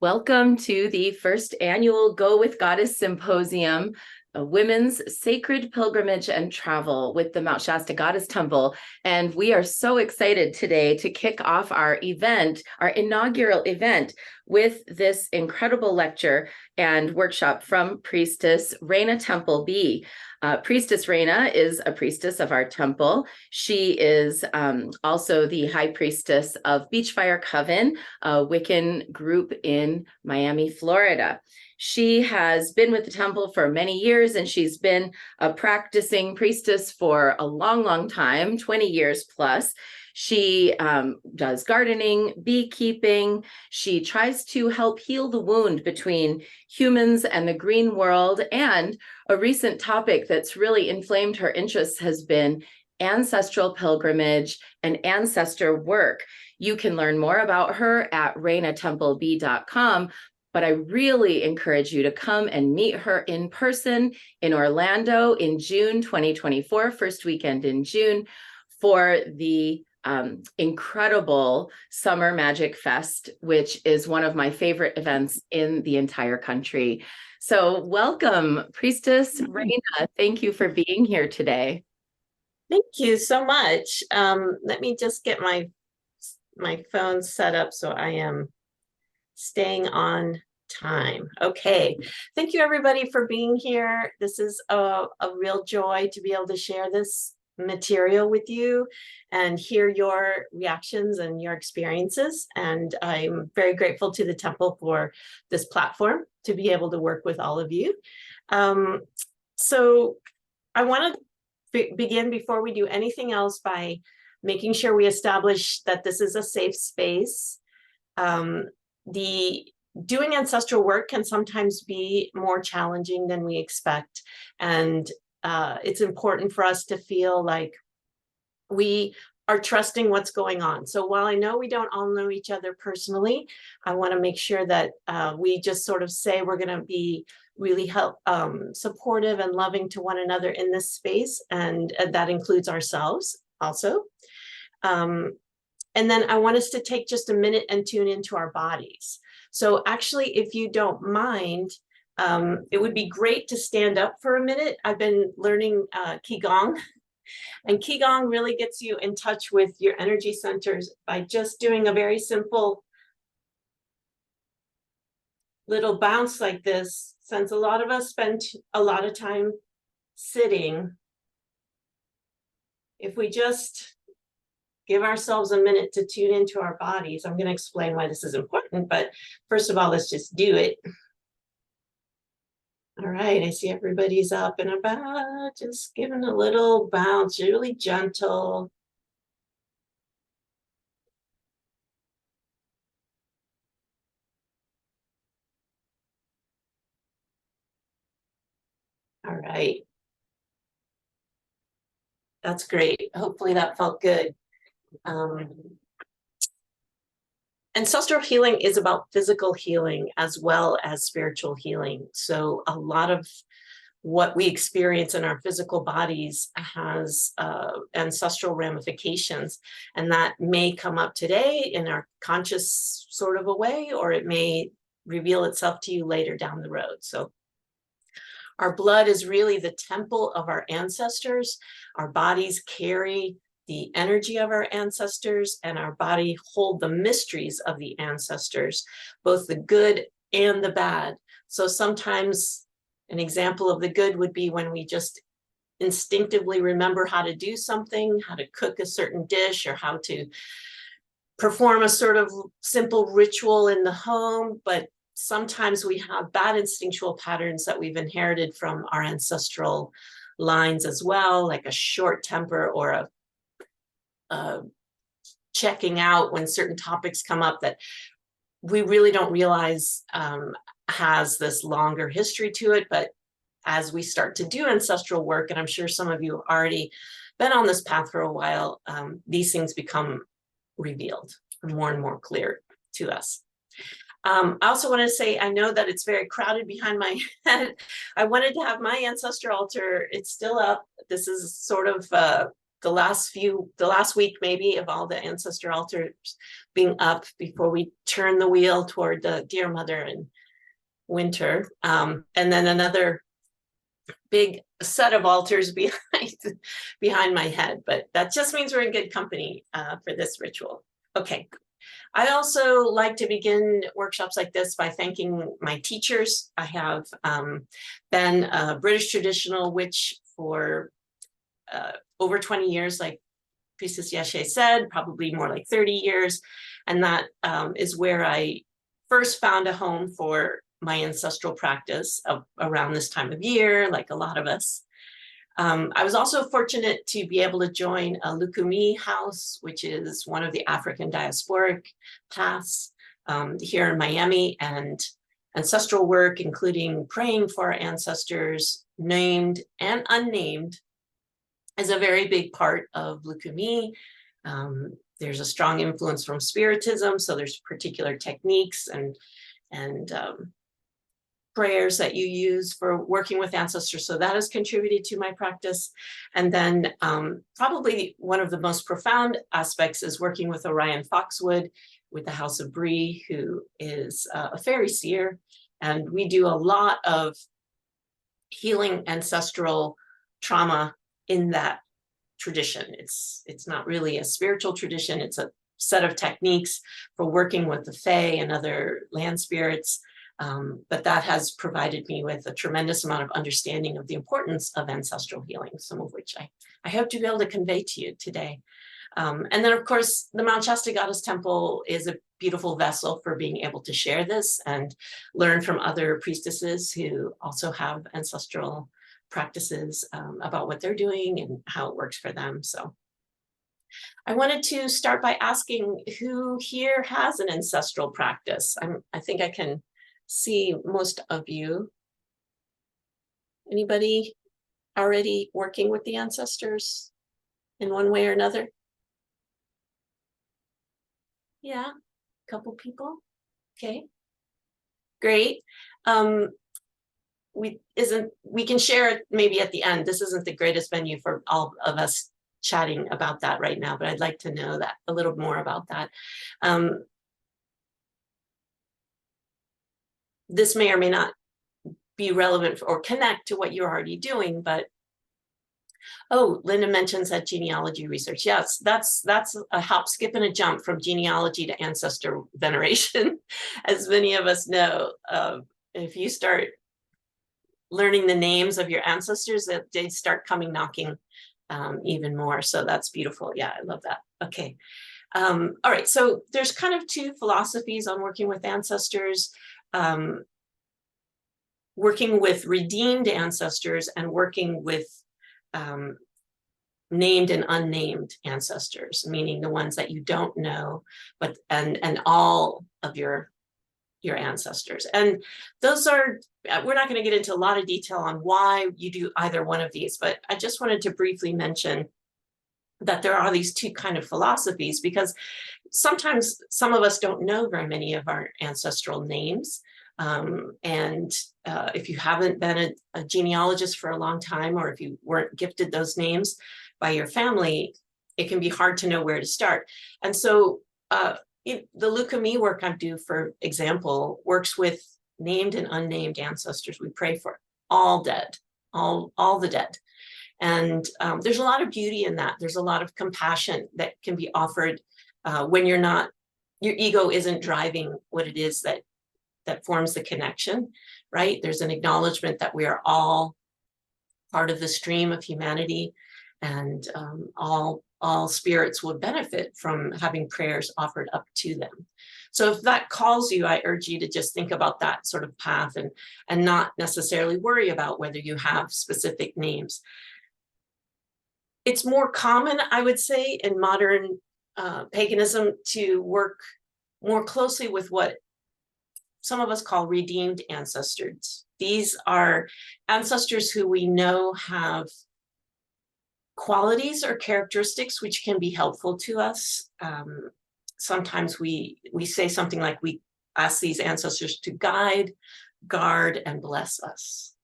Welcome to the first annual Go with Goddess Symposium, a women's sacred pilgrimage and travel with the Mount Shasta Goddess Temple. And we are so excited today to kick off our event, our inaugural event, with this incredible lecture and workshop from Priestess Rayna Templebee. Priestess Rayna is a priestess of our temple. She is also the high priestess of Beachfire Coven, a Wiccan group in Miami, Florida. She has been with the temple for many years, and she's been a practicing priestess for a long, long time, 20 years plus. She does gardening, beekeeping. She tries to help heal the wound between humans and the green world. And a recent topic that's really inflamed her interests has been ancestral pilgrimage and ancestor work. You can learn more about her at raynatemplebee.com, but I really encourage you to come and meet her in person in Orlando in June 2024, first weekend in June, for the incredible Summer Magic Fest, which is one of my favorite events in the entire country. So welcome, Priestess Rayna. Thank you for being here today. Thank you so much. Let me just get my phone set up so I am staying on time. Okay. Thank you everybody for being here. This is a real joy to be able to share this material with you and hear your reactions and your experiences. And I'm very grateful to the temple for this platform to be able to work with all of you. So I want to begin before we do anything else by making sure we establish that this is a safe space. Doing ancestral work can sometimes be more challenging than we expect. And it's important for us to feel like we are trusting what's going on. So while I know we don't all know each other personally, I want to make sure that we just sort of say we're going to be really supportive and loving to one another in this space. And that includes ourselves also. And then I want us to take just a minute and tune into our bodies. So actually, if you don't mind, it would be great to stand up for a minute. I've been learning Qigong, and Qigong really gets you in touch with your energy centers by just doing a very simple little bounce like this. Since a lot of us spend a lot of time sitting, if we just give ourselves a minute to tune into our bodies, I'm going to explain why this is important, but first of all, let's just do it. All right, I see everybody's up and about, just giving a little bounce, really gentle. All right. That's great. Hopefully that felt good. Ancestral healing is about physical healing as well as spiritual healing. So a lot of what we experience in our physical bodies has ancestral ramifications, and that may come up today in our conscious sort of a way, or it may reveal itself to you later down the road. So our blood is really the temple of our ancestors. Our bodies carry the energy of our ancestors, and our body hold the mysteries of the ancestors, both the good and the bad. So sometimes an example of the good would be when we just instinctively remember how to do something, how to cook a certain dish, or how to perform a sort of simple ritual in the home. But sometimes we have bad instinctual patterns that we've inherited from our ancestral lines as well, like a short temper or a checking out when certain topics come up that we really don't realize has this longer history to it. But as we start to do ancestral work, and I'm sure some of you have already been on this path for a while, these things become revealed more and more clear to us. I also want to say, I know that it's very crowded behind my head. I wanted to have my ancestor altar. It's still up. This is sort of the last week maybe of all the ancestor altars being up before we turn the wheel toward the Dear Mother in winter. And then another big set of altars behind my head, but that just means we're in good company for this ritual. Okay. I also like to begin workshops like this by thanking my teachers. I have been a British traditional witch for over 20 years, like Priestess Yeshe said, probably more like 30 years. And that is where I first found a home for my ancestral practice around this time of year, like a lot of us. I was also fortunate to be able to join a Lukumi house, which is one of the African diasporic paths here in Miami, and ancestral work, including praying for our ancestors, named and unnamed, is a very big part of Lukumi. There's a strong influence from Spiritism, so there's particular techniques and prayers that you use for working with ancestors. So that has contributed to my practice. And then probably one of the most profound aspects is working with Orion Foxwood with the House of Bree, who is a fairy seer. And we do a lot of healing ancestral trauma in that tradition. It's not really a spiritual tradition. It's a set of techniques for working with the Fae and other land spirits. But that has provided me with a tremendous amount of understanding of the importance of ancestral healing, some of which I hope to be able to convey to you today. And then, of course, the Mount Shasta Goddess Temple is a beautiful vessel for being able to share this and learn from other priestesses who also have ancestral practices about what they're doing and how it works for them. So I wanted to start by asking who here has an ancestral practice. I think I can see most of you. Anybody already working with the ancestors in one way or another? Yeah, a couple people. Okay, great. We can share it maybe at the end. This isn't the greatest venue for all of us chatting about that right now, but I'd like to know that a little more about that. This may or may not be relevant or connect to what you're already doing, but oh, Linda mentions that genealogy research. Yes, that's a hop, skip, and a jump from genealogy to ancestor veneration. As many of us know, if you start learning the names of your ancestors, that they start coming knocking even more. So that's beautiful. Yeah, I love that. Okay. All right. So there's kind of two philosophies on working with ancestors. Working with redeemed ancestors and working with named and unnamed ancestors, meaning the ones that you don't know, but and all of your ancestors. And those are, we're not going to get into a lot of detail on why you do either one of these, but I just wanted to briefly mention that there are these two kind of philosophies, because sometimes some of us don't know very many of our ancestral names. And if you haven't been a genealogist for a long time, or if you weren't gifted those names by your family, it can be hard to know where to start. And so the Lukumi work I do, for example, works with named and unnamed ancestors. We pray for all dead, all the dead. And there's a lot of beauty in that. There's a lot of compassion that can be offered when your ego isn't driving what it is that forms the connection, right? There's an acknowledgement that we are all part of the stream of humanity, and all spirits will benefit from having prayers offered up to them. So if that calls you, I urge you to just think about that sort of path and not necessarily worry about whether you have specific names. It's more common, I would say, in modern paganism to work more closely with what some of us call redeemed ancestors. These are ancestors who we know have qualities or characteristics which can be helpful to us. Sometimes we say something like, we ask these ancestors to guide, guard, and bless us.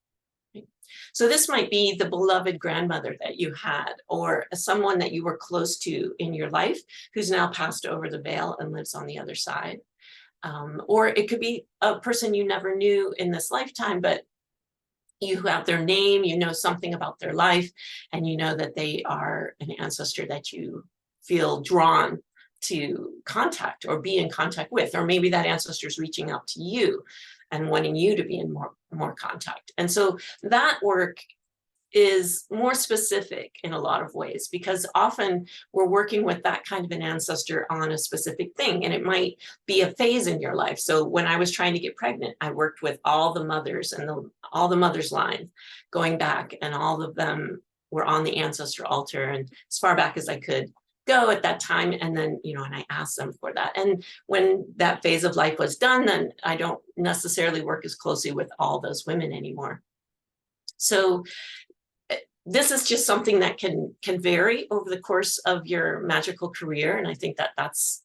So this might be the beloved grandmother that you had, or someone that you were close to in your life who's now passed over the veil and lives on the other side. Or it could be a person you never knew in this lifetime, but you have their name, you know something about their life, and you know that they are an ancestor that you feel drawn to contact or be in contact with, or maybe that ancestor is reaching out to you and wanting you to be in more contact. And so that work is more specific in a lot of ways, because often we're working with that kind of an ancestor on a specific thing, and it might be a phase in your life. So when I was trying to get pregnant, I worked with all the mothers and all the mothers line going back, and all of them were on the ancestor altar, and as far back as I could go at that time. And then, and I asked them for that. And when that phase of life was done, then I don't necessarily work as closely with all those women anymore. So this is just something that can vary over the course of your magical career. And I think that that's,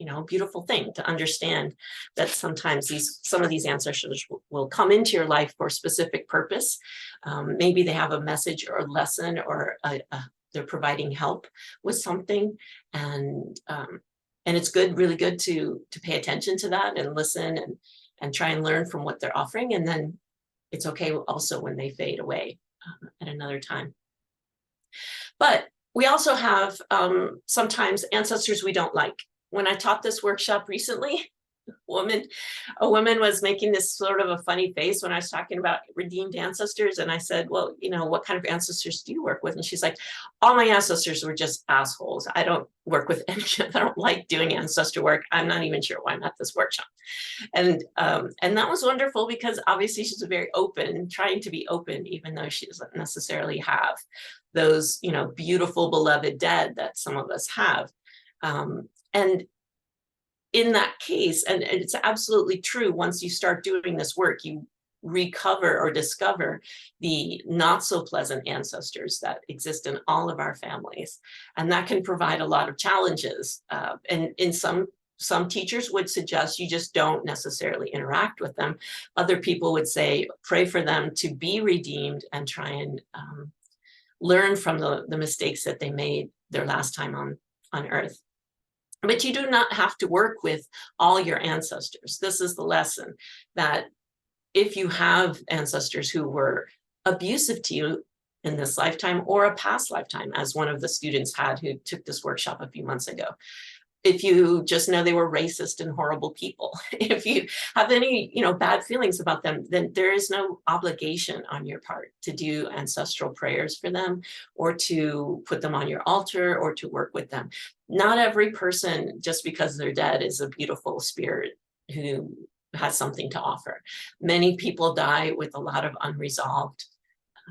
a beautiful thing to understand, that sometimes some of these ancestors will come into your life for a specific purpose. Maybe they have a message or a lesson, or they're providing help with something. And it's really good to pay attention to that and listen and try and learn from what they're offering. And then it's okay also when they fade away at another time. But we also have sometimes ancestors we don't like. When I taught this workshop recently, a woman was making this sort of a funny face when I was talking about redeemed ancestors. And I said, well, what kind of ancestors do you work with? And she's like, all my ancestors were just assholes. I don't work with any of them. I don't like doing ancestor work. I'm not even sure why I'm at this workshop. And that was wonderful, because obviously she's very open, trying to be open, even though she doesn't necessarily have those, beautiful beloved dead that some of us have. And in that case, and it's absolutely true, once you start doing this work, you recover or discover the not so pleasant ancestors that exist in all of our families. And that can provide a lot of challenges. And in some teachers would suggest you just don't necessarily interact with them. Other people would say, pray for them to be redeemed and try and learn from the mistakes that they made their last time on earth. But you do not have to work with all your ancestors. This is the lesson, that if you have ancestors who were abusive to you in this lifetime or a past lifetime, as one of the students had who took this workshop a few months ago, if you just know they were racist and horrible people, if you have any, bad feelings about them, then there is no obligation on your part to do ancestral prayers for them, or to put them on your altar, or to work with them. Not every person, just because they're dead, is a beautiful spirit who has something to offer. Many people die with a lot of unresolved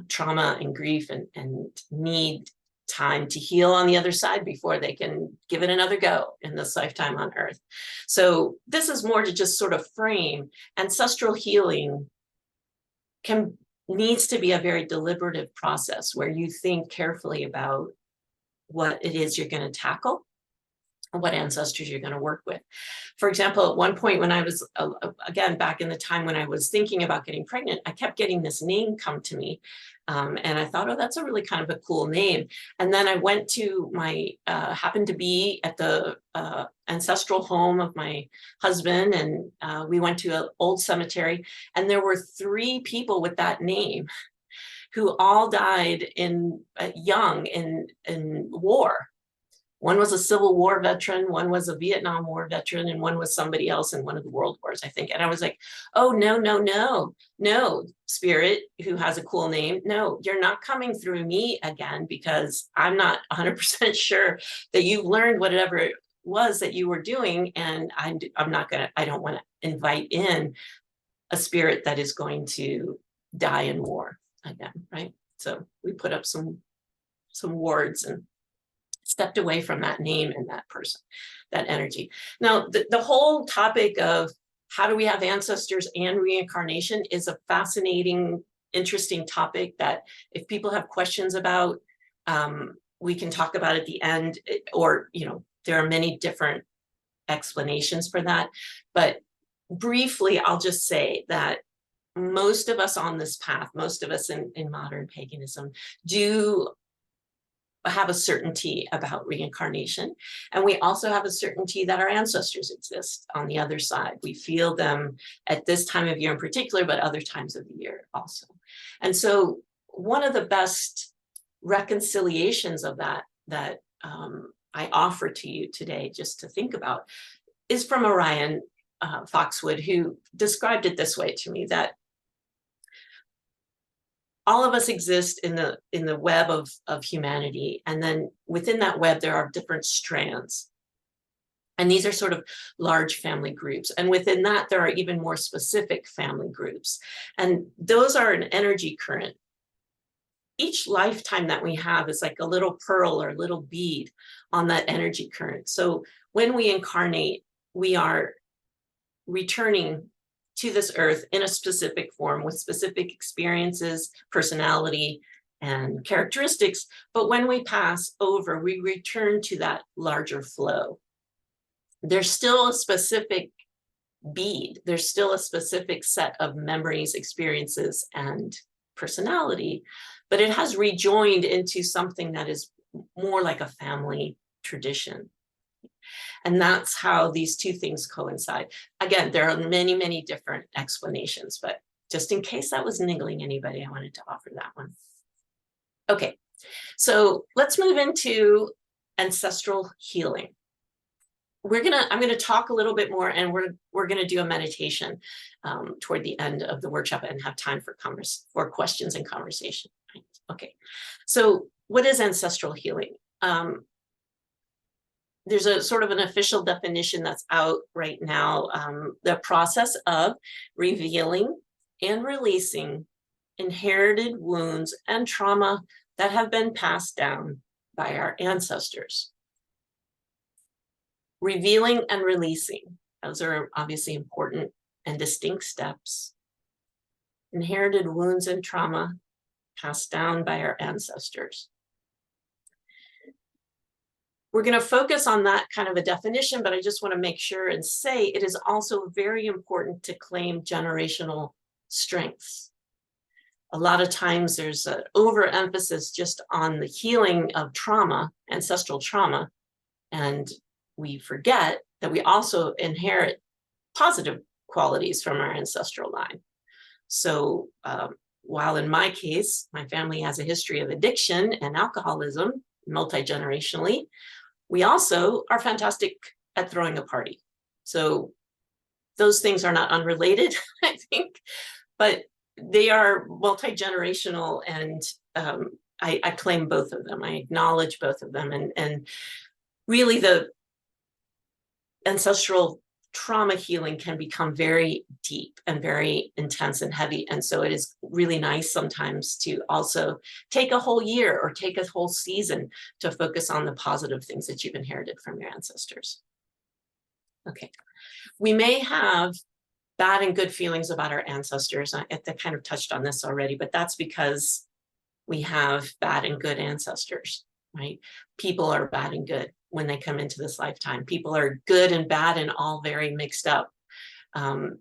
trauma and grief, and need time to heal on the other side before they can give it another go in this lifetime on earth. So this is more to just sort of frame ancestral healing needs to be a very deliberative process, where you think carefully about what it is you're going to tackle, what ancestors you're going to work with. For example, at one point when I was, again, back in the time when I was thinking about getting pregnant, I kept getting this name come to me. And I thought, oh, that's a really kind of a cool name. And then I went to happened to be at the ancestral home of my husband. And we went to an old cemetery, and there were 3 people with that name who all died young in war. One was a Civil War veteran, one was a Vietnam War veteran, and one was somebody else in one of the world wars, I think. And I was like, oh, no, spirit who has a cool name. No, you're not coming through me again, because I'm not 100% sure that you've learned whatever it was that you were doing. And I don't want to invite in a spirit that is going to die in war again, right? So we put up some wards and stepped away from that name and that person, that energy. Now, the whole topic of how do we have ancestors and reincarnation is a fascinating, interesting topic that if people have questions about, we can talk about at the end, or, there are many different explanations for that. But briefly, I'll just say that most of us on this path, most of us in modern paganism, do have a certainty about reincarnation. And we also have a certainty that our ancestors exist on the other side. We feel them at this time of year in particular, but other times of the year also. And so one of the best reconciliations of that I offer to you today, just to think about, is from Orion Foxwood, who described it this way to me, that all of us exist in the web of humanity, and then within that web there are different strands, and these are sort of large family groups, and within that there are even more specific family groups, and those are an energy current. Each lifetime that we have is like a little pearl or a little bead on that energy current. So when we incarnate, we are returning to this earth in a specific form with specific experiences, personality, and characteristics. But when we pass over, we return to that larger flow. There's still a specific bead. There's still a specific set of memories, experiences, and personality, but it has rejoined into something that is more like a family tradition. And that's how these two things coincide. Again, there are many, many different explanations, but just in case that was niggling anybody, I wanted to offer that one. Okay, so let's move into ancestral healing. I'm gonna talk a little bit more, and we're gonna do a meditation toward the end of the workshop and have time for questions and conversation. Okay, so what is ancestral healing? There's a sort of an official definition that's out right now. The process of revealing and releasing inherited wounds and trauma that have been passed down by our ancestors. Revealing and releasing, those are obviously important and distinct steps. Inherited wounds and trauma passed down by our ancestors. We're going to focus on that kind of a definition, but I just want to make sure and say it is also very important to claim generational strengths. A lot of times there's an overemphasis just on the healing of trauma, ancestral trauma, and we forget that we also inherit positive qualities from our ancestral line. So while in my case, my family has a history of addiction and alcoholism, multi-generationally, we also are fantastic at throwing a party. So those things are not unrelated, I think, but they are multi-generational, and I claim both of them. I acknowledge both of them. And really the ancestral trauma healing can become very deep and very intense and heavy. And so it is really nice sometimes to also take a whole year or take a whole season to focus on the positive things that you've inherited from your ancestors. Okay, we may have bad and good feelings about our ancestors. I kind of touched on this already, but that's because we have bad and good ancestors, right? People are bad and good when they come into this lifetime. People are good and bad and all very mixed up. And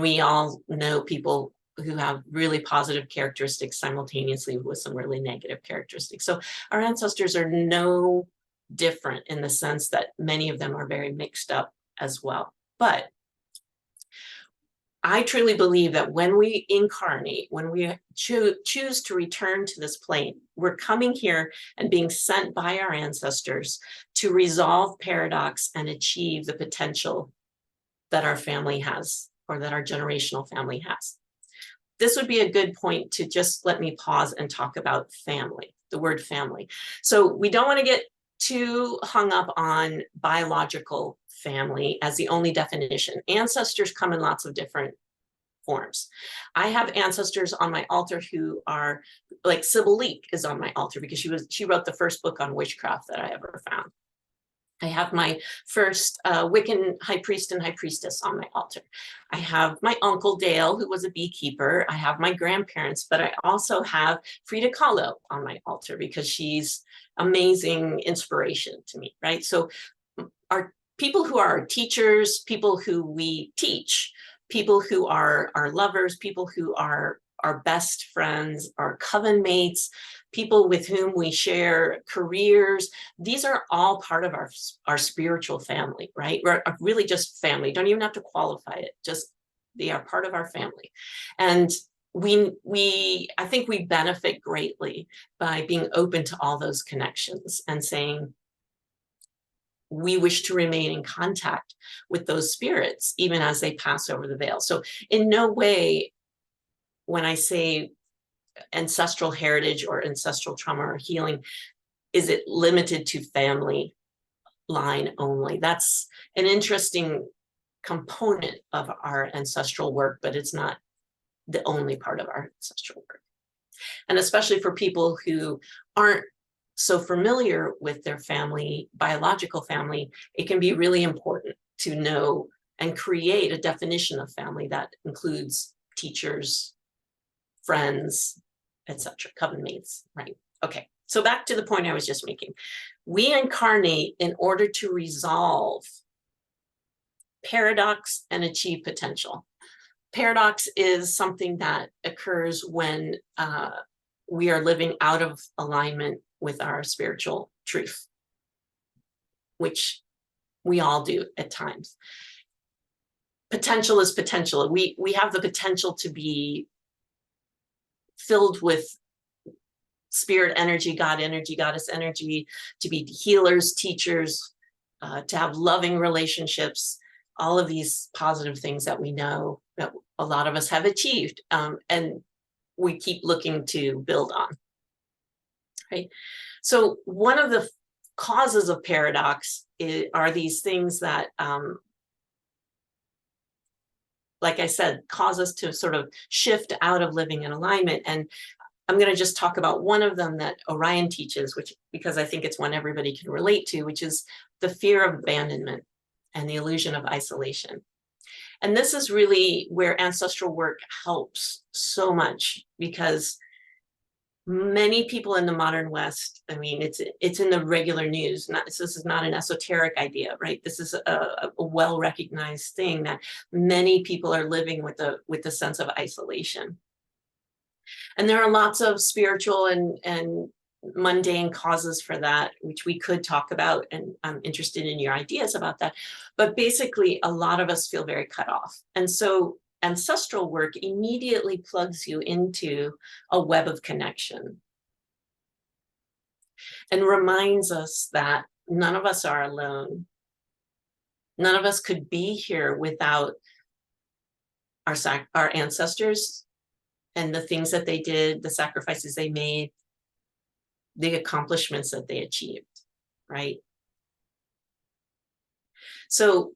we all know people who have really positive characteristics simultaneously with some really negative characteristics. So our ancestors are no different in the sense that many of them are very mixed up as well. But I truly believe that when we incarnate, when we choose to return to this plane, we're coming here and being sent by our ancestors to resolve paradox and achieve the potential that our family has, or that our generational family has. This would be a good point to just let me pause and talk about family, the word family. So we don't want to get too hung up on biological family as the only definition. Ancestors come in lots of different forms. I have ancestors on my altar who are like Sybil Leek is on my altar because she wrote the first book on witchcraft that I ever found. I have my first Wiccan high priest and high priestess on my altar. I have my uncle Dale, who was a beekeeper. I have my grandparents, but I also have Frida Kahlo on my altar because she's amazing inspiration to me, right? So our people who are our teachers, people who we teach, people who are our lovers, people who are our best friends, our coven mates, people with whom we share careers. These are all part of our spiritual family, right? We're really just family. Don't even have to qualify it. Just they are part of our family. And I think we benefit greatly by being open to all those connections and saying, we wish to remain in contact with those spirits, even as they pass over the veil. So in no way, when I say ancestral heritage or ancestral trauma or healing, is it limited to family line only. That's an interesting component of our ancestral work, but it's not the only part of our ancestral work. And especially for people who aren't so familiar with their family, biological family, it can be really important to know and create a definition of family that includes teachers, friends, etc., coven mates, right? Okay, so back to the point I was just making. We incarnate in order to resolve paradox and achieve potential. Paradox is something that occurs when we are living out of alignment with our spiritual truth, which we all do at times. Potential is potential. We have the potential to be filled with spirit energy, God energy, goddess energy, to be healers, teachers, to have loving relationships, all of these positive things that we know that a lot of us have achieved, and we keep looking to build on, right? So one of the causes of paradox are these things that, like I said, cause us to sort of shift out of living in alignment. And I'm going to just talk about one of them that Orion teaches, which, because I think it's one everybody can relate to, which is the fear of abandonment and the illusion of isolation. And this is really where ancestral work helps so much, because many people in the modern West, I mean, it's in the regular news. This is not an esoteric idea, right? This is a well-recognized thing that many people are living with the sense of isolation. And there are lots of spiritual and mundane causes for that, which we could talk about, and I'm interested in your ideas about that. But basically, a lot of us feel very cut off. And so ancestral work immediately plugs you into a web of connection and reminds us that none of us are alone. None of us could be here without our ancestors and the things that they did, the sacrifices they made, the accomplishments that they achieved, right? So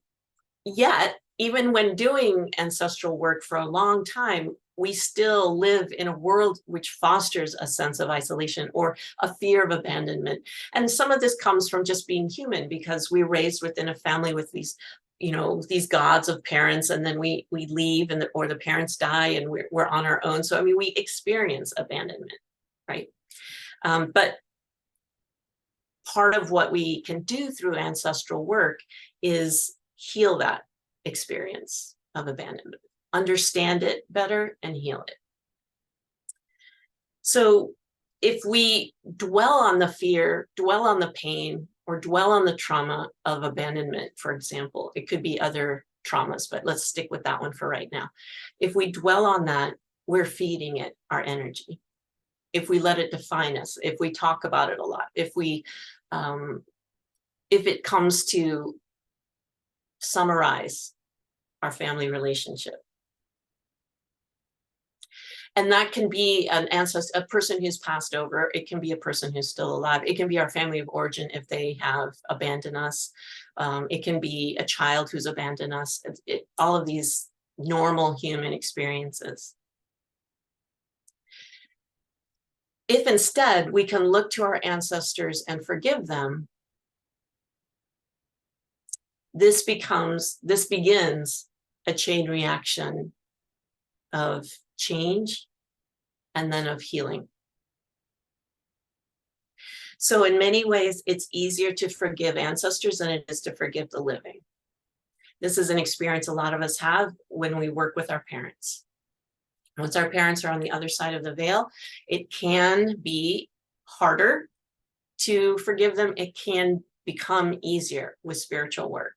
yet, even when doing ancestral work for a long time, we still live in a world which fosters a sense of isolation or a fear of abandonment. And some of this comes from just being human, because we're raised within a family with these, you know, these gods of parents, and then we leave, and or the parents die and we're on our own. So I mean, we experience abandonment, right? But part of what we can do through ancestral work is heal that experience of abandonment, understand it better, and heal it. So if we dwell on the fear, dwell on the pain, or dwell on the trauma of abandonment, for example, it could be other traumas, but let's stick with that one for right now. If we dwell on that, we're feeding it our energy. If we let it define us, if we talk about it a lot, if it comes to summarize our family relationship. And that can be an ancestor, a person who's passed over. It can be a person who's still alive. It can be our family of origin if they have abandoned us. It can be a child who's abandoned us. All of these normal human experiences. If instead we can look to our ancestors and forgive them, this begins a chain reaction of change and then of healing. So in many ways, it's easier to forgive ancestors than it is to forgive the living. This is an experience a lot of us have when we work with our parents. Once our parents are on the other side of the veil, it can be harder to forgive them. It can become easier with spiritual work.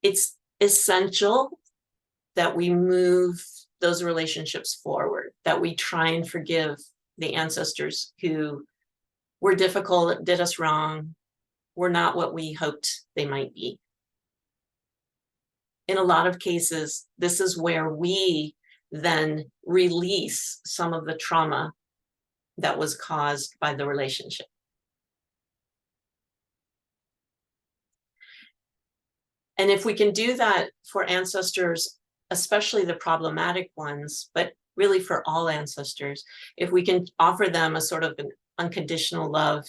It's essential that we move those relationships forward, that we try and forgive the ancestors who were difficult, did us wrong, were not what we hoped they might be. In a lot of cases, this is where we then release some of the trauma that was caused by the relationship. And if we can do that for ancestors, especially the problematic ones, but really for all ancestors, if we can offer them a sort of an unconditional love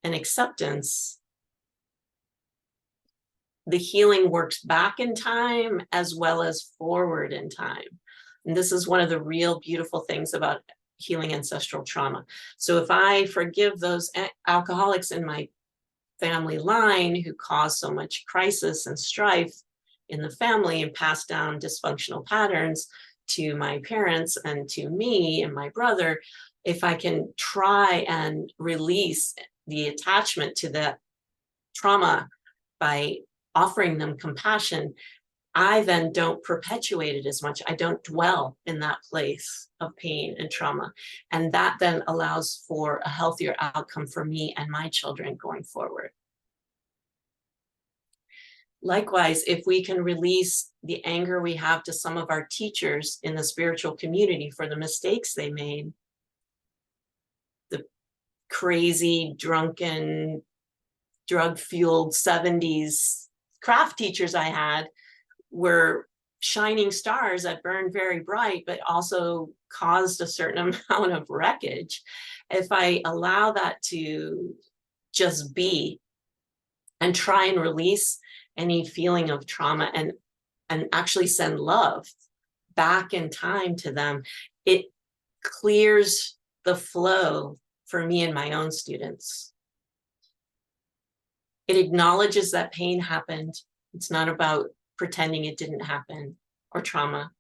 and acceptance, the healing works back in time as well as forward in time. And this is one of the real beautiful things about healing ancestral trauma. So if I forgive those alcoholics in my family line who caused so much crisis and strife in the family and passed down dysfunctional patterns to my parents and to me and my brother, if I can try and release the attachment to that trauma by offering them compassion, I then don't perpetuate it as much. I don't dwell in that place of pain and trauma. And that then allows for a healthier outcome for me and my children going forward. Likewise, if we can release the anger we have to some of our teachers in the spiritual community for the mistakes they made, the crazy, drunken, drug-fueled 70s craft teachers I had were shining stars that burned very bright, but also caused a certain amount of wreckage. If I allow that to just be and try and release any feeling of trauma and actually send love back in time to them, it clears the flow for me and my own students. It acknowledges that pain happened. It's not about pretending it didn't happen or trauma,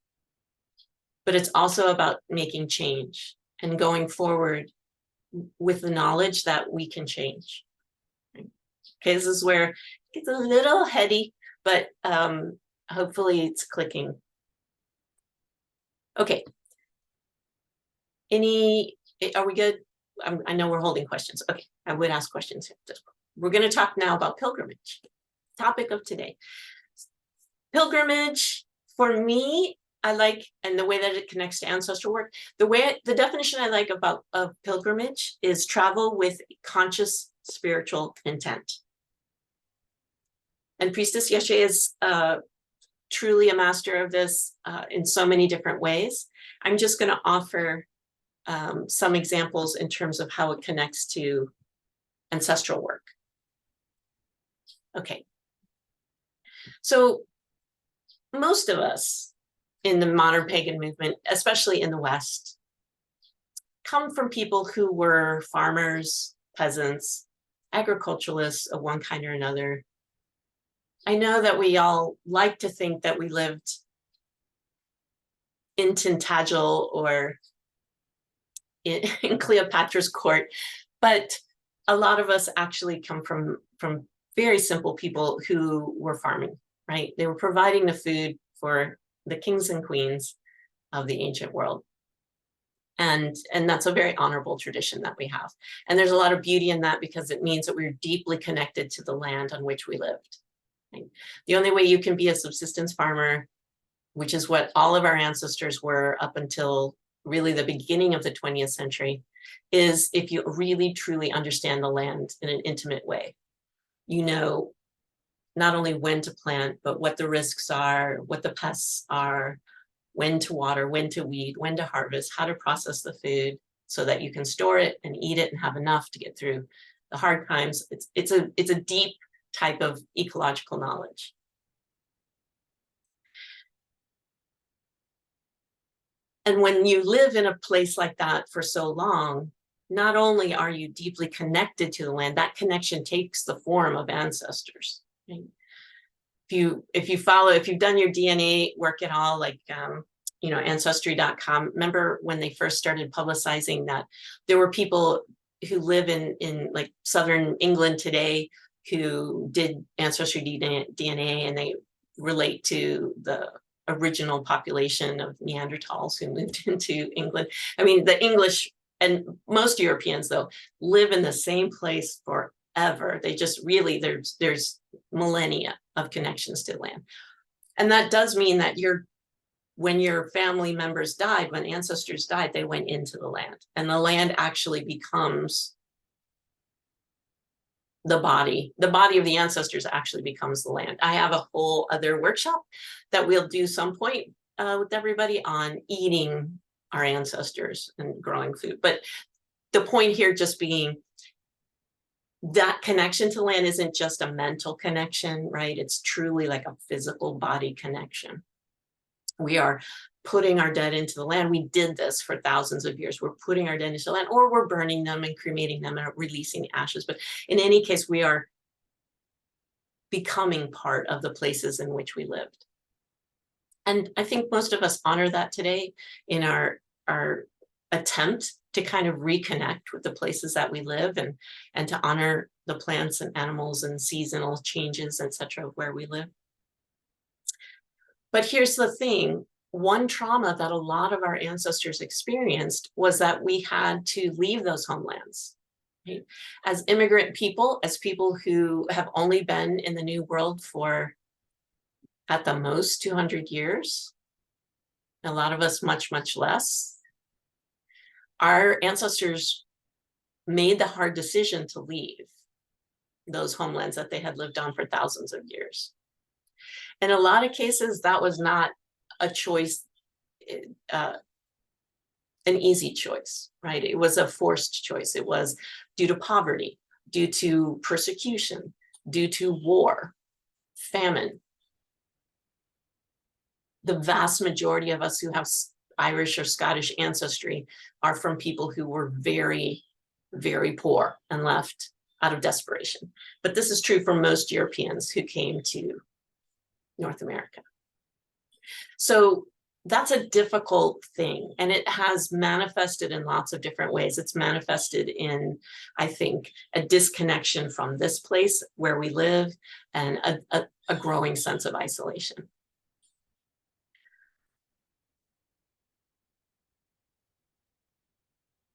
but it's also about making change and going forward with the knowledge that we can change. Okay, this is where it gets a little heady, but hopefully it's clicking. Okay. Are we good? I know we're holding questions. Okay, I would ask questions. We're going to talk now about pilgrimage, topic of today. Pilgrimage, for me, I like, and the way that it connects to ancestral work, the definition I like of pilgrimage is travel with conscious spiritual intent. And Priestess Yeshe is truly a master of this in so many different ways. I'm just going to offer some examples in terms of how it connects to ancestral work. Okay. So most of us in the modern pagan movement, especially in the West, come from people who were farmers, peasants, agriculturalists of one kind or another. I know that we all like to think that we lived in Tintagel or in Cleopatra's court, but a lot of us actually come from very simple people who were farming, right? They were providing the food for the kings and queens of the ancient world. And that's a very honorable tradition that we have. And there's a lot of beauty in that because it means that we're deeply connected to the land on which we lived. Right? The only way you can be a subsistence farmer, which is what all of our ancestors were up until really the beginning of the 20th century, is if you really truly understand the land in an intimate way. You know not only when to plant, but what the risks are, what the pests are, when to water, when to weed, when to harvest, how to process the food so that you can store it and eat it and have enough to get through the hard times. It's a deep type of ecological knowledge. And when you live in a place like that for so long, not only are you deeply connected to the land, that connection takes the form of ancestors. Right? If you've done your DNA work at all, like ancestry.com, remember when they first started publicizing that there were people who live in like southern England today who did ancestry DNA, and they relate to the original population of Neanderthals who moved into England. I mean, the English and most Europeans, though, live in the same place forever. They just really, there's millennia of connections to land. And that does mean that when your family members died, when ancestors died, they went into the land, and the land actually becomes the body of the ancestors actually becomes the land. I have a whole other workshop that we'll do some point with everybody on eating our ancestors and growing food. But the point here just being that connection to land isn't just a mental connection, right? It's truly like a physical body connection. We are putting our dead into the land. We did this for thousands of years. We're putting our dead into the land, or we're burning them and cremating them and releasing ashes. But in any case, we are becoming part of the places in which we lived. And I think most of us honor that today in our attempt to kind of reconnect with the places that we live, and to honor the plants and animals and seasonal changes, etc., where we live. But here's the thing. One trauma that a lot of our ancestors experienced was that we had to leave those homelands. Right? As immigrant people, as people who have only been in the New World for, at the most, 200 years, a lot of us much, much less, our ancestors made the hard decision to leave those homelands that they had lived on for thousands of years. In a lot of cases, that was not a choice, an easy choice, right? It was a forced choice. It was due to poverty, due to persecution, due to war, famine. The vast majority of us who have Irish or Scottish ancestry are from people who were very, very poor and left out of desperation. But this is true for most Europeans who came to North America. So that's a difficult thing, and it has manifested in lots of different ways. It's manifested in, I think, a disconnection from this place where we live, and a growing sense of isolation.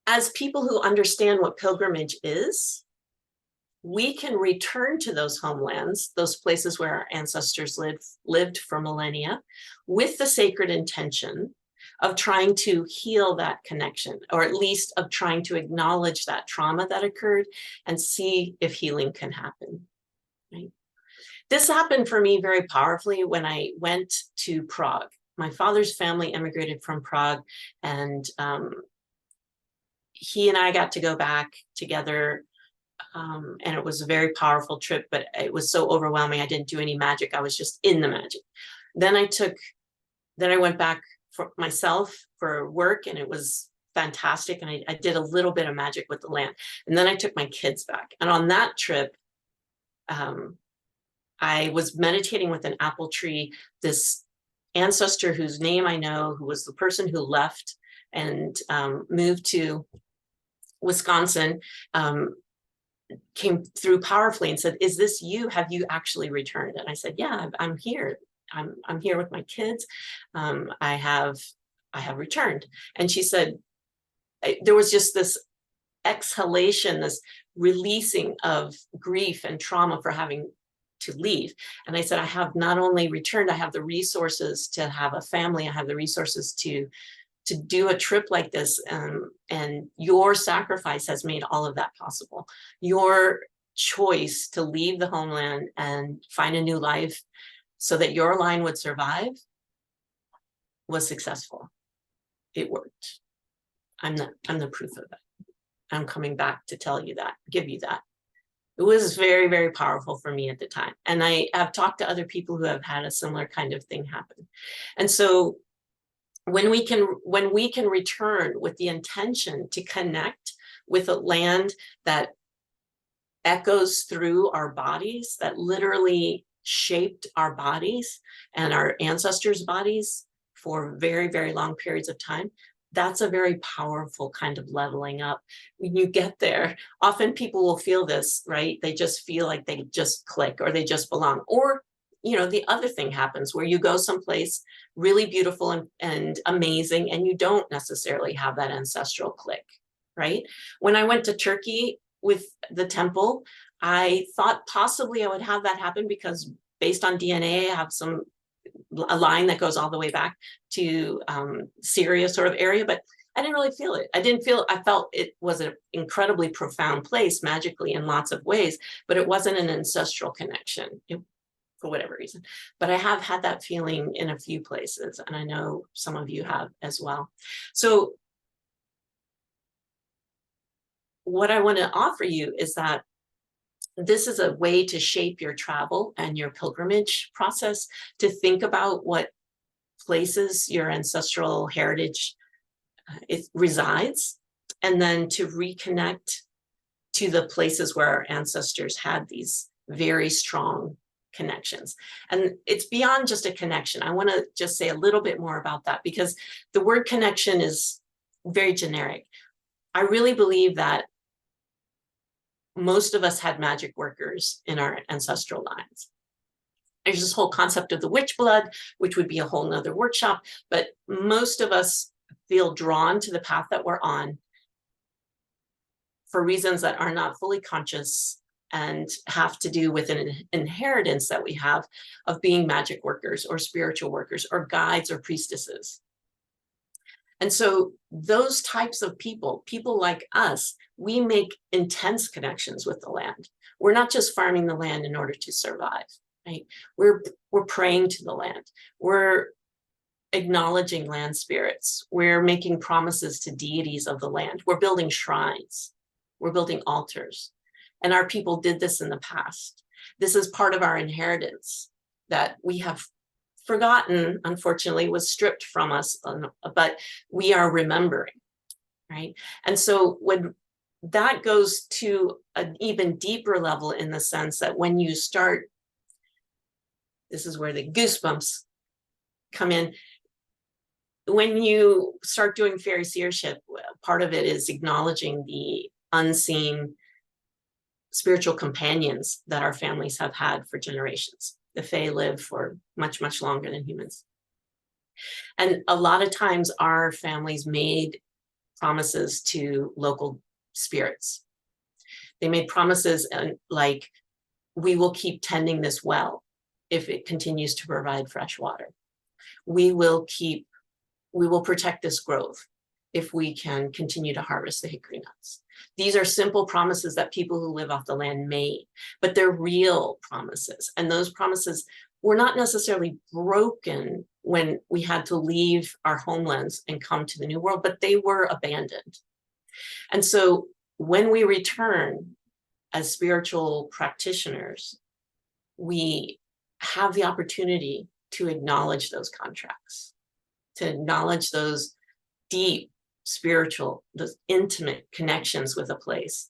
As people who understand what pilgrimage is, we can return to those homelands, those places where our ancestors lived for millennia, with the sacred intention of trying to heal that connection, or at least of trying to acknowledge that trauma that occurred and see if healing can happen. Right? This happened for me very powerfully when I went to Prague. My father's family immigrated from Prague, and he and I got to go back together. And it was a very powerful trip, but it was so overwhelming. I didn't do any magic. I was just in the magic. Then I went back for myself for work, and it was fantastic. And I did a little bit of magic with the land. And then I took my kids back. And on that trip, I was meditating with an apple tree. This ancestor whose name I know, who was the person who left and moved to Wisconsin, came through powerfully and said, "Is this you? Have you actually returned?" And I said, "Yeah, I'm here. I'm here with my kids. I have returned." And she said, there was just this exhalation, this releasing of grief and trauma for having to leave. And I said, "I have not only returned, I have the resources to have a family. I have the resources to do a trip like this, and your sacrifice has made all of that possible. Your choice to leave the homeland and find a new life so that your line would survive was successful. It worked. I'm the proof of it. I'm coming back to tell you that, give you that." It was very, very powerful for me at the time. And I have talked to other people who have had a similar kind of thing happen. And so when we can return with the intention to connect with a land that echoes through our bodies, that literally shaped our bodies and our ancestors' bodies for very, very long periods of time. That's a very powerful kind of leveling up. When you get there, often people will feel this, right? They just feel like they just click or they just belong. Or, you know, the other thing happens where you go someplace really beautiful and amazing, and you don't necessarily have that ancestral click, right? When I went to Turkey with the temple, I thought possibly I would have that happen because based on DNA, I have a line that goes all the way back to Syria sort of area, but I didn't really feel it. I felt it was an incredibly profound place magically in lots of ways, but it wasn't an ancestral connection for whatever reason. But I have had that feeling in a few places, and I know some of you have as well. So what I want to offer you is that this is a way to shape your travel and your pilgrimage process, to think about what places your ancestral heritage it resides, and then to reconnect to the places where our ancestors had these very strong connections. And it's beyond just a connection. I want to just say a little bit more about that, because the word connection is very generic. I really believe that most of us had magic workers in our ancestral lines. There's this whole concept of the witch blood, which would be a whole nother workshop, but most of us feel drawn to the path that we're on for reasons that are not fully conscious and have to do with an inheritance that we have of being magic workers or spiritual workers or guides or priestesses. And so those types of people like us, we make intense connections with the land. We're not just farming the land in order to survive, right? We're praying to the land. We're acknowledging land spirits. We're making promises to deities of the land. We're building shrines. We're building altars. And our people did this in the past. This is part of our inheritance that we have forgotten, unfortunately, was stripped from us, but we are remembering, right? And so when that goes to an even deeper level, in the sense that when you start, this is where the goosebumps come in. When you start doing fairy seership, part of it is acknowledging the unseen spiritual companions that our families have had for generations. The Fae live for much, much longer than humans. And a lot of times our families made promises to local spirits. They made promises like, we will keep tending this well if it continues to provide fresh water. We will protect this grove if we can continue to harvest the hickory nuts. These are simple promises that people who live off the land made, but they're real promises. And those promises were not necessarily broken when we had to leave our homelands and come to the New World, but they were abandoned. And so when we return as spiritual practitioners, we have the opportunity to acknowledge those contracts, to acknowledge those deep spiritual, those intimate connections with a place.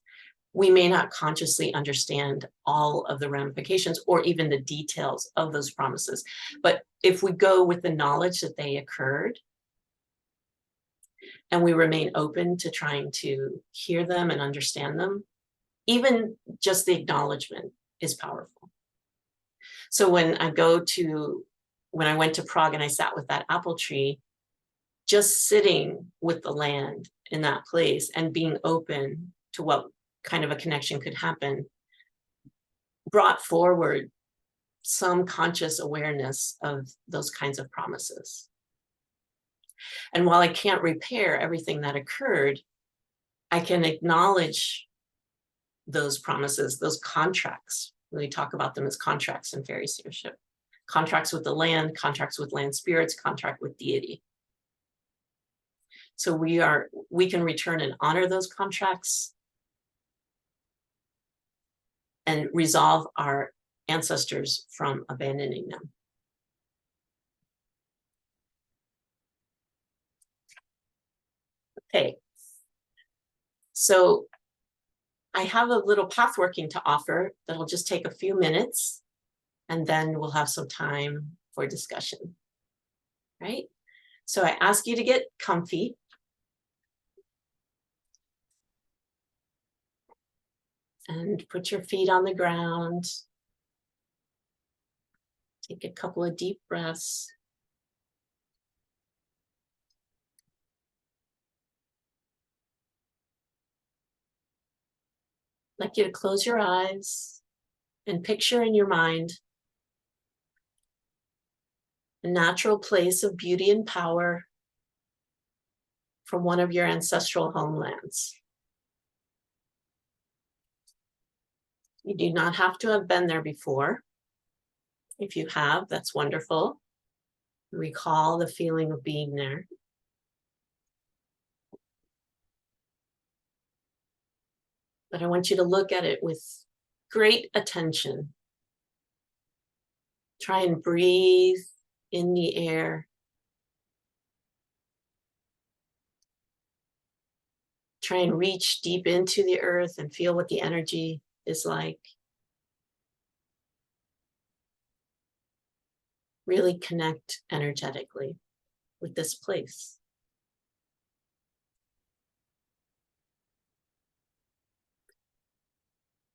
We may not consciously understand all of the ramifications or even the details of those promises, but if we go with the knowledge that they occurred and we remain open to trying to hear them and understand them, even just the acknowledgement is powerful. So when I went to Prague and I sat with that apple tree, just sitting with the land in that place and being open to what kind of a connection could happen brought forward some conscious awareness of those kinds of promises. And while I can't repair everything that occurred, I can acknowledge those promises, those contracts. We talk about them as contracts in fairy seership. Contracts with the land, contracts with land spirits, contract with deity. So we can return and honor those contracts and resolve our ancestors from abandoning them. Okay. So I have a little pathworking to offer that'll just take a few minutes, and then we'll have some time for discussion. Right? So I ask you to get comfy. And put your feet on the ground. Take a couple of deep breaths. I'd like you to close your eyes and picture in your mind a natural place of beauty and power from one of your ancestral homelands. You do not have to have been there before. If you have, that's wonderful. Recall the feeling of being there. But I want you to look at it with great attention. Try and breathe in the air. Try and reach deep into the earth and feel what the energy is like. Really connect energetically with this place.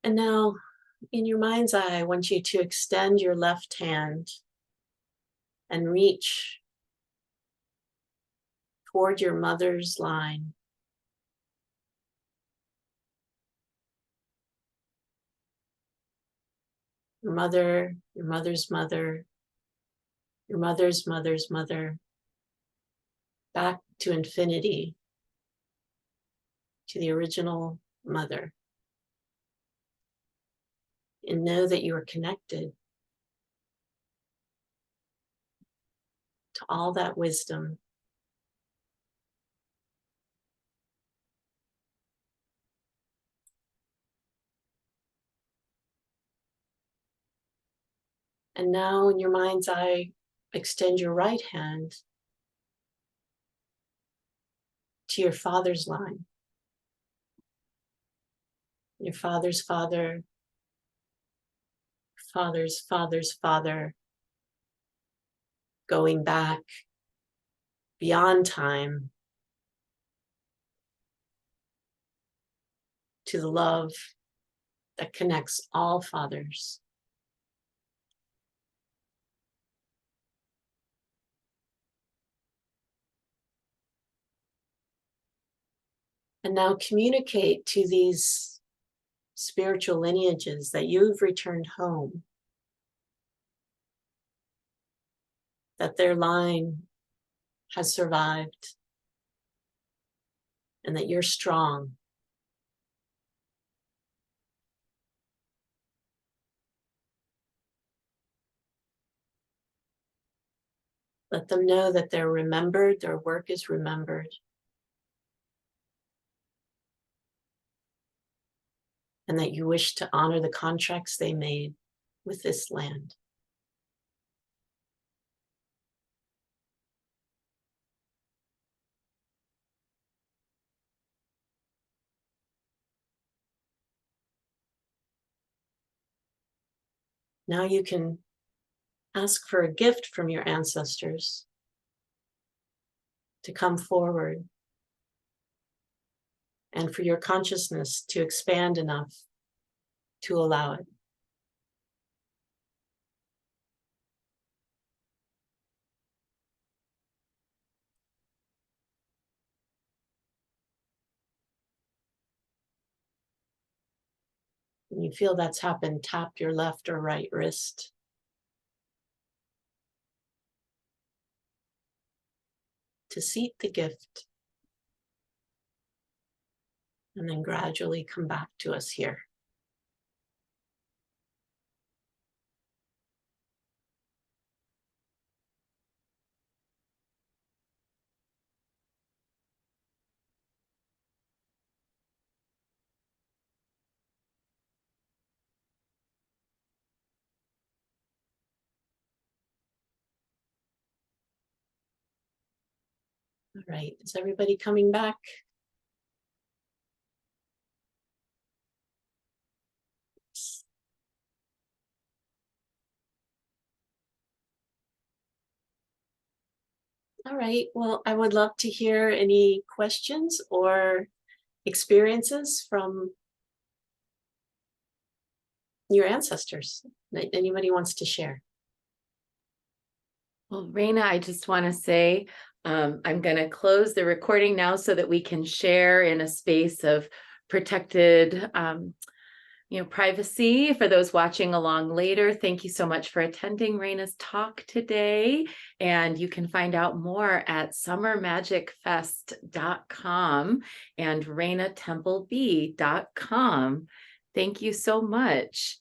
And now, in your mind's eye, I want you to extend your left hand and reach toward your mother's line. Your mother, your mother's mother, your mother's mother's mother, back to infinity, to the original mother. And know that you are connected to all that wisdom. And now in your mind's eye, extend your right hand to your father's line. Your father's father, father's father's father, going back beyond time to the love that connects all fathers. And now communicate to these spiritual lineages that you've returned home, that their line has survived, and that you're strong. Let them know that they're remembered, their work is remembered, and that you wish to honor the contracts they made with this land. Now you can ask for a gift from your ancestors to come forward and for your consciousness to expand enough to allow it. When you feel that's happened, tap your left or right wrist. To seat the gift. And then gradually come back to us here. All right, is everybody coming back? All right. Well, I would love to hear any questions or experiences from your ancestors that anybody wants to share. Well, Rayna, I just want to say I'm going to close the recording now so that we can share in a space of protected privacy for those watching along later. Thank you so much for attending Rayna's talk today. And you can find out more at summermagicfest.com and RaynaTemplebee.com. Thank you so much.